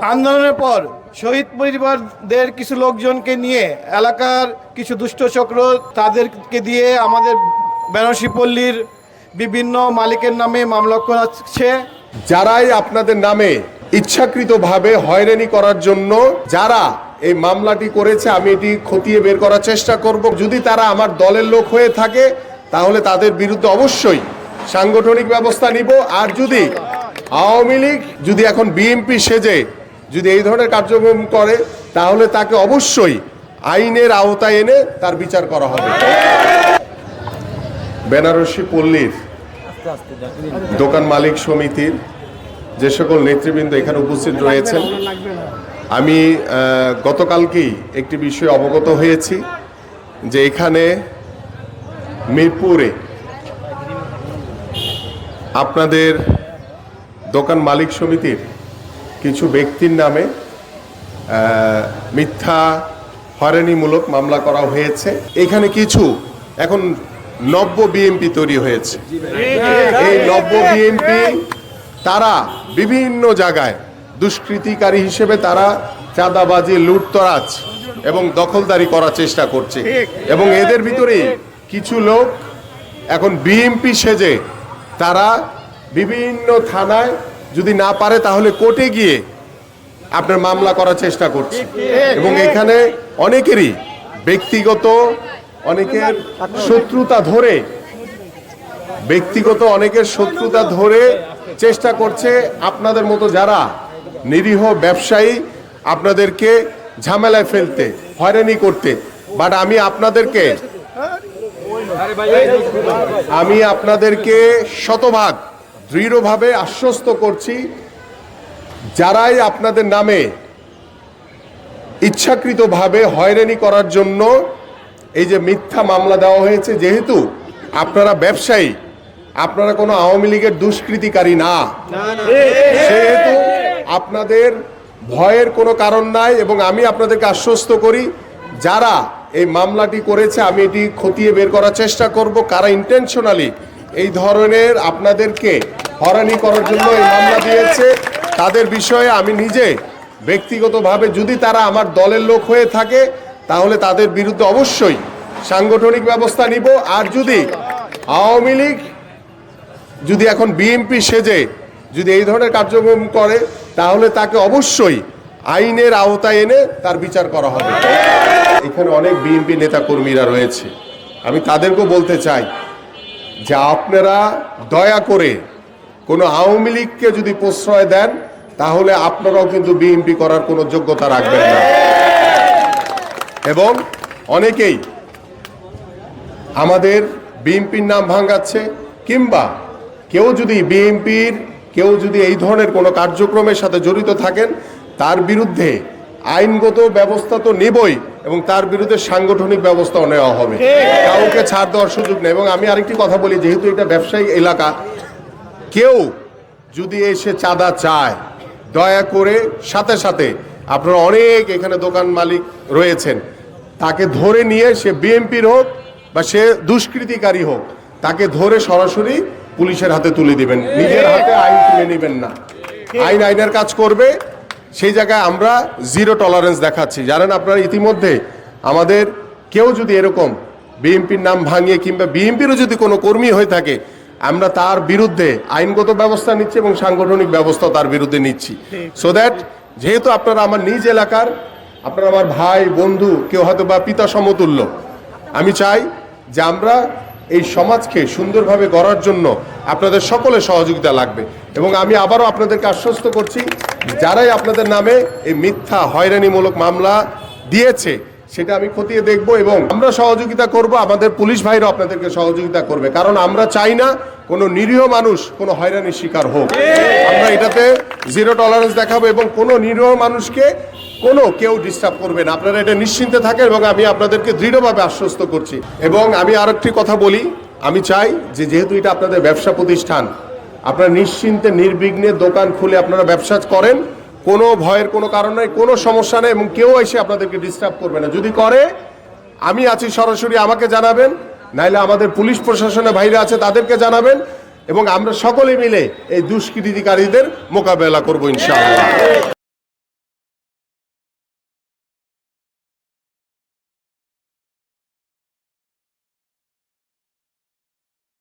আন্দোলনের পর শহীদ পরিবারদের কিছু লোকজনকে নিয়ে এলাকার কিছু দুষ্ট চক্র তাদেরকে দিয়ে আমাদের বেনারসি পল্লীর বিভিন্ন মালিকের নামে মামলা করাচ্ছে। যারাই আপনাদের নামে ইচ্ছাকৃতভাবে হয়রানি করার জন্য যারা এই মামলাটি করেছে, আমি এটি খতিয়ে বের করার চেষ্টা করব। যদি তারা আমার দলের লোক হয়ে থাকে তাহলে তাদের বিরুদ্ধে অবশ্যই সাংগঠনিক ব্যবস্থা নিব। আর যদি আওয়ামী লীগ যদি এখন বিএনপি সেজে যদি এই ধরনের কার্যক্রম করে তাহলে তাকে অবশ্যই আইনের আওতায় এনে তার বিচার করা হবে। বেনারসি পল্লীর দোকান মালিক সমিতির যে সকল নেতৃবৃন্দ এখানে উপস্থিত রয়েছেন, আমি গতকালকেই একটি বিষয়ে অবগত হয়েছি যে এখানে মিরপুরে আপনাদের দোকান মালিক সমিতির কিছু ব্যক্তির নামে মিথ্যা হয়রানিমূলক মামলা করা হয়েছে। এখানে কিছু এখন নব্য বিএমপি তৈরি হয়েছে। এই নব্য বিএমপি তারা বিভিন্ন জায়গায় দুষ্কৃতিকারী হিসেবে তারা চাঁদাবাজি, লুটতরাজ এবং দখলদারি করার চেষ্টা করছে। এবং এদের ভিতরে কিছু লোক এখন বিএমপি সেজে তারা বিভিন্ন থানায় যদি না পারে তাহলে কোর্টে গিয়ে আপনার মামলা করার চেষ্টা করছে। এবং এখানে অনেকেরই ব্যক্তিগত অনেকের শত্রুতা ধরে চেষ্টা করছে আপনাদের মতো যারা নিরীহ ব্যবসায়ী আপনাদেরকে ঝামেলায় ফেলতে, হয়রানি করতে। বাট আমি আপনাদেরকে শতভাগ দৃঢ়ভাবে আশ্বস্ত করছি, যারাই আপনাদের নামে ইচ্ছাকৃতভাবে হয়রানি করার জন্য এই যে মিথ্যা মামলা দেওয়া হয়েছে, যেহেতু আপনারা ব্যবসায়ী, আপনারা কোনো আওয়ামী লীগের দুষ্কৃতিকারী না, সেহেতু আপনাদের ভয়ের কোনো কারণ নাই। এবং আমি আপনাদেরকে আশ্বস্ত করি, যারা এই মামলাটি করেছে আমি এটি খতিয়ে বের করার চেষ্টা করব, কারা ইন্টেনশনালি এই ধরনের আপনাদেরকে হয়রানি করার জন্য এই মামলা দিয়েছে। তাদের বিষয়ে আমি নিজে ব্যক্তিগতভাবে যদি তারা আমার দলের লোক হয়ে থাকে তাহলে তাদের বিরুদ্ধে অবশ্যই সাংগঠনিক ব্যবস্থা নিব। আর যদি আওয়ামী লীগ যদি এখন বিএনপি সেজে যদি এই ধরনের কার্যক্রম করে তাহলে তাকে অবশ্যই আইনের আওতায় এনে তার বিচার করা হবে। এখানে অনেক বিএনপি নেতাকর্মীরা রয়েছে, আমি তাদেরকেও বলতে চাই যে আপনারা দয়া করে কোনো আওয়ামী লীগকে যদি প্রশ্রয় দেন তাহলে আপনারাও কিন্তু বিএনপি করার কোনো যোগ্যতা রাখবেন না। এবং অনেকেই আমাদের বিএনপির নাম ভাঙাচ্ছে, কিংবা কেউ যদি এই ধরনের কোনো কার্যক্রমের সাথে জড়িত থাকেন তার বিরুদ্ধে আইনগত ব্যবস্থা তো নেবই এবং তার বিরুদ্ধে সাংগঠনিক ব্যবস্থাও নেওয়া হবে, কাউকে ছাড় দেওয়ার সুযোগ নেই। এবং আমি আরেকটি কথা বলি, যেহেতু এটা ব্যবসায়িক এলাকা, কেউ যদি এসে চাঁদা চায় দয়া করে সাথে সাথে আপনারা অনেক এখানে দোকান মালিক রয়েছেন, তাকে ধরে নিয়ে সে বিএনপির হোক বা সে দুষ্কৃতিকারী হোক, তাকে ধরে সরাসরি পুলিশের হাতে তুলে দিবেন, নিজের হাতে আইন তুলে নেবেন না। আইন আইনের কাজ করবে, সেই জায়গায় আমরা জিরো টলারেন্স দেখাচ্ছি। জানেন আপনারা ইতিমধ্যে আমাদের কেউ যদি এরকম বিএনপির নাম ভাঙিয়ে কিংবা বিএনপিরও যদি কোনো কর্মী হয়ে থাকে আমরা তার বিরুদ্ধে আইনগত ব্যবস্থা নিচ্ছি এবং সাংগঠনিক ব্যবস্থা তার বিরুদ্ধে নিচ্ছি। সো দ্যাট যেহেতু আপনারা আমার নিজ এলাকার, আপনারা আমার ভাই বন্ধু, কেউ হয়তো বা পিতা সমতুল্য, আমি চাই যে আমরা এই সমাজকে সুন্দরভাবে গড়ার জন্য আপনাদের সকলের সহযোগিতা লাগবে। এবং আমি আবারও আপনাদেরকে আশ্বস্ত করছি, যারাই আপনাদের নামে এই মিথ্যা হয়রানিমূলক মামলা দিয়েছে সেটা আমি খতিয়ে দেখব এবং আমরা সহযোগিতা করব, আমাদের পুলিশ ভাইরাও আপনাদেরকে সহযোগিতা করবে। কারণ আমরা চাই না কোনো নিরীহ মানুষ কোনো হয়রানির শিকার হোক। আমরা এটাতে জিরো টলারেন্স দেখাবো এবং কোনো নিরীহ মানুষকে কেউ ডিস্টার্ব করবে না, আপনারা এটা নিশ্চিন্তে থাকেন। এবং আমি আপনাদেরকে দৃঢ়ভাবে আশ্বস্ত করছি। এবং আমি আরেকটি কথা বলি, আমি চাই যে যেহেতু এটা আপনাদের ব্যবসা প্রতিষ্ঠান, আপনারা নিশ্চিন্তে নির্বিঘ্নে দোকান খুলে আপনারা ব্যবসা করেন, কোনো ভয়ের কোনো কারণ নেই, কোনো সমস্যা নেই এবং কেউ এসে আপনাদেরকে ডিস্টার্ব করবে না। যদি করে আমি আছি, সরাসরি আমাকে জানাবেন, নাইলে আমাদের পুলিশ প্রশাসনের ভাইরা আছে তাদেরকে জানাবেন এবং আমরা সকলে মিলে এই দুষ্কৃতিকারীদের মোকাবেলা করবো ইনশাআল্লাহ।